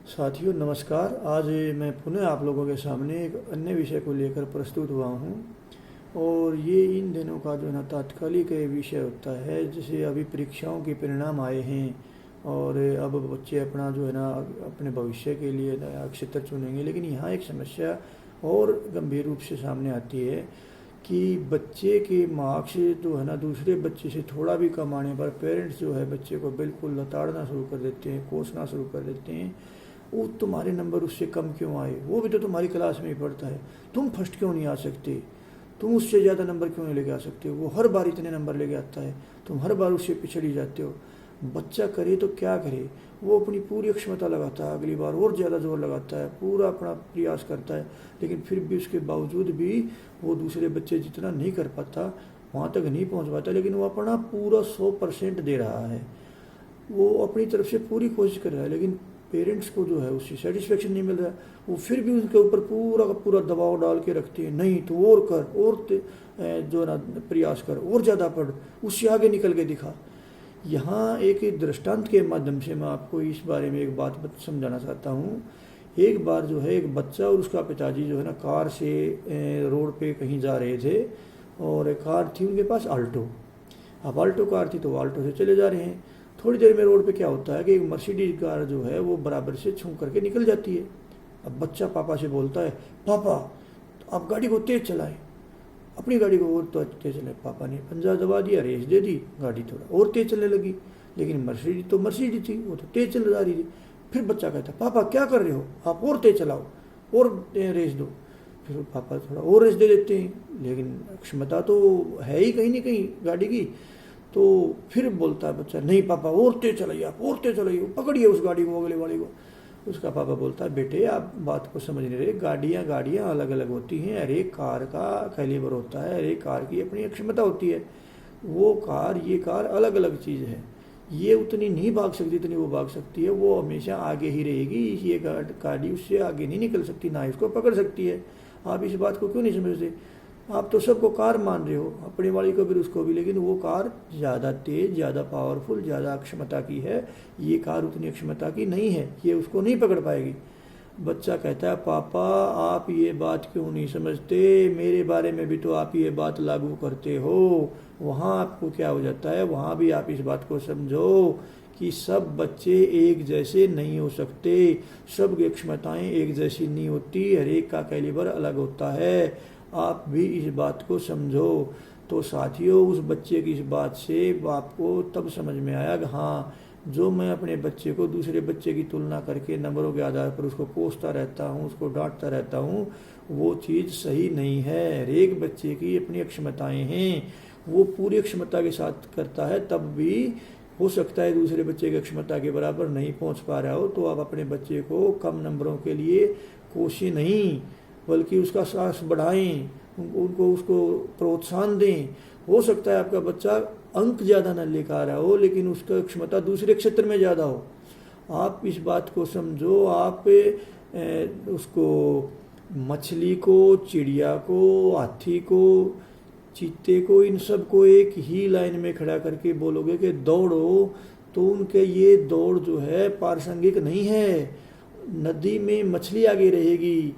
साथियों नमस्कार। आज मैं पुनः आप लोगों के सामने एक अन्य विषय को लेकर प्रस्तुत हुआ हूँ। और ये इन दिनों का जो है ना तात्कालिक विषय होता है। जैसे अभी परीक्षाओं के परिणाम आए हैं और अब बच्चे अपना जो है ना अपने भविष्य के लिए नया क्षेत्र चुनेंगे। लेकिन यहाँ एक समस्या और गंभीर रूप से सामने आती है कि बच्चे के मार्क्स जो है ना दूसरे बच्चे से थोड़ा भी कम आने पर पेरेंट्स जो है बच्चे को बिल्कुल लताड़ना शुरू कर देते हैं, कोसना शुरू कर देते हैं। वो तुम्हारे नंबर उससे कम क्यों आए, वो भी तो तुम्हारी क्लास में ही पढ़ता है, तुम फर्स्ट क्यों नहीं आ सकते, तुम उससे ज़्यादा नंबर क्यों नहीं लेके आ सकते, वो हर बार इतने नंबर लेके आता है, तुम हर बार उससे पिछड़ी जाते हो। बच्चा करे तो क्या करे, वो अपनी पूरी क्षमता लगाता है, अगली बार और ज़्यादा जोर लगाता है, पूरा अपना प्रयास करता है। लेकिन फिर भी उसके बावजूद भी वो दूसरे बच्चे जितना नहीं कर पाता, वहाँ तक नहीं पहुँच पाता। लेकिन वो अपना पूरा 100% दे रहा है, वो अपनी तरफ से पूरी कोशिश कर रहा है। लेकिन पेरेंट्स को जो है उससे सेटिस्फेक्शन नहीं मिल रहा है। वो फिर भी उनके ऊपर पूरा का पूरा दबाव डाल के रखती है, नहीं तो और कर, और जो ना प्रयास कर, और ज़्यादा पढ़, उससे आगे निकल के दिखा। यहाँ एक दृष्टांत के माध्यम से मैं आपको इस बारे में एक बात समझाना चाहता हूँ। एक बार जो है एक बच्चा और उसका पिताजी जो है ना कार से रोड पे कहीं जा रहे थे और कार थी उनके पास आल्टो। अब आल्टो कार थी तो वो आल्टो से चले जा रहे हैं। थोड़ी देर में रोड पे क्या होता है कि एक मर्सिडीज कार जो है वो बराबर से छू करके निकल जाती है। अब बच्चा पापा से बोलता है, पापा तो आप गाड़ी को तेज चलाएं, अपनी गाड़ी को और तो तेज चलाए। पापा ने पंजा दबा दिया, रेस दे दी, गाड़ी थोड़ा और तेज चलने लगी। लेकिन मर्सिडीज तो मर्सिडीज थी, वो तो तेज चल जा रही थी। फिर बच्चा कहता है, पापा क्या कर रहे हो, आप और तेज चलाओ और रेस दो। फिर पापा थोड़ा और रेस दे देते हैं, लेकिन क्षमता तो है ही कहीं ना कहीं गाड़ी की। तो फिर बोलता है बच्चा, नहीं पापा और तेज चलाइए, आप और तेज चलाइए, पकड़िए उस गाड़ी को, अगले वाली को। उसका पापा बोलता है, बेटे आप बात को समझ नहीं रहे, गाड़ियाँ गाड़ियाँ अलग अलग होती हैं, हर एक कार का कैलिबर होता है, हर एक कार की अपनी क्षमता होती है। वो कार ये कार अलग अलग चीज़ है, ये उतनी नहीं भाग सकती जितनी वो भाग सकती है, वो हमेशा आगे ही रहेगी। ये गाड़ी उससे आगे नहीं निकल सकती, ना इसको पकड़ सकती है। आप इस बात को क्यों नहीं समझते? आप तो सबको कार मान रहे हो, अपनी वाली को भी उसको भी, लेकिन वो कार ज़्यादा तेज, ज़्यादा पावरफुल, ज़्यादा क्षमता की है, ये कार उतनी क्षमता की नहीं है, ये उसको नहीं पकड़ पाएगी। बच्चा कहता है, पापा आप ये बात क्यों नहीं समझते, मेरे बारे में भी तो आप ये बात लागू करते हो। वहाँ आपको क्या हो जाता है, वहाँ भी आप इस बात को समझो कि सब बच्चे एक जैसे नहीं हो सकते, सब की क्षमताएँ एक जैसी नहीं होती, हर एक का कैलिबर अलग होता है। आप भी इस बात को समझो। तो साथियों, उस बच्चे की इस बात से आपको तब समझ में आया कि हाँ, जो मैं अपने बच्चे को दूसरे बच्चे की तुलना करके नंबरों के आधार पर उसको कोसता रहता हूँ, उसको डांटता रहता हूँ, वो चीज़ सही नहीं है। हर एक बच्चे की अपनी क्षमताएँ हैं, वो पूरी क्षमता के साथ करता है, तब भी हो सकता है दूसरे बच्चे की क्षमता के बराबर नहीं पहुँच पा रहा हो। तो आप अपने बच्चे को कम नंबरों के लिए कोशिश नहीं, बल्कि उसका साहस बढ़ाएं, उनको उसको प्रोत्साहन दें। हो सकता है आपका बच्चा अंक ज़्यादा न लेकर आ रहा हो, लेकिन उसका क्षमता दूसरे क्षेत्र में ज़्यादा हो। आप इस बात को समझो। आप उसको मछली को, चिड़िया को, हाथी को, चीते को, इन सब को एक ही लाइन में खड़ा करके बोलोगे कि दौड़ो, तो उनके ये दौड़ जो है प्रासंगिक नहीं है। नदी में मछली आगे रहेगी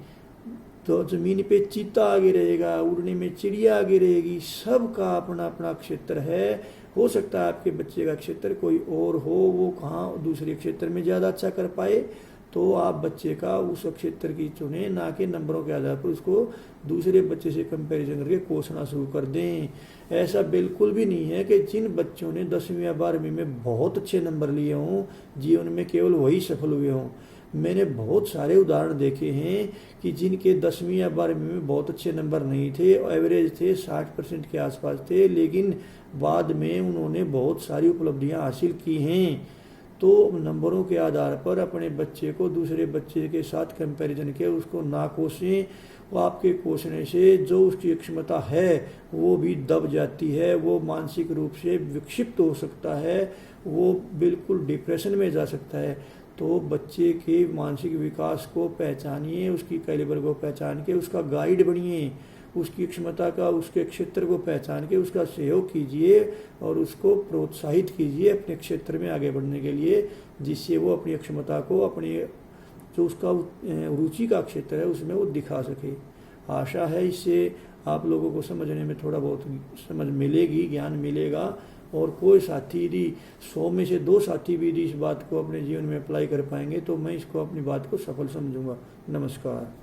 तो ज़मीन पे चीता आगे रहेगा, उड़ने में चिड़िया आगे रहेगी। सबका अपना अपना क्षेत्र है। हो सकता है आपके बच्चे का क्षेत्र कोई और हो, वो कहाँ दूसरे क्षेत्र में ज़्यादा अच्छा कर पाए, तो आप बच्चे का उस क्षेत्र की चुनें, ना कि नंबरों के आधार पर उसको दूसरे बच्चे से कंपैरिजन करके कोसना शुरू कर दें। ऐसा बिल्कुल भी नहीं है कि जिन बच्चों ने 10वीं या 12वीं में बहुत अच्छे नंबर लिए हों, जीवन में केवल वही सफल हुए हों। मैंने बहुत सारे उदाहरण देखे हैं कि जिनके 10वीं या 12वीं में बहुत अच्छे नंबर नहीं थे, एवरेज थे, 60% के आसपास थे, लेकिन बाद में उन्होंने बहुत सारी उपलब्धियां हासिल की हैं। तो नंबरों के आधार पर अपने बच्चे को दूसरे बच्चे के साथ कंपैरिजन के उसको ना कोसें। वो आपके कोसने से जो उसकी क्षमता है वो भी दब जाती है, वो मानसिक रूप से विक्षिप्त हो सकता है, वो बिल्कुल डिप्रेशन में जा सकता है। तो बच्चे के मानसिक विकास को पहचानिए, उसकी कैलिबर को पहचान के उसका गाइड बनिए, उसकी क्षमता का, उसके क्षेत्र को पहचान के उसका सहयोग कीजिए और उसको प्रोत्साहित कीजिए अपने क्षेत्र में आगे बढ़ने के लिए, जिससे वो अपनी क्षमता को, अपनी जो उसका रुचि का क्षेत्र है उसमें वो दिखा सके। आशा है इससे आप लोगों को समझने में थोड़ा बहुत समझ मिलेगी, ज्ञान मिलेगा। और कोई साथी यदि 100 में से 2 साथी भी यदि इस बात को अपने जीवन में अप्लाई कर पाएंगे तो मैं इसको अपनी बात को सफल समझूंगा। नमस्कार।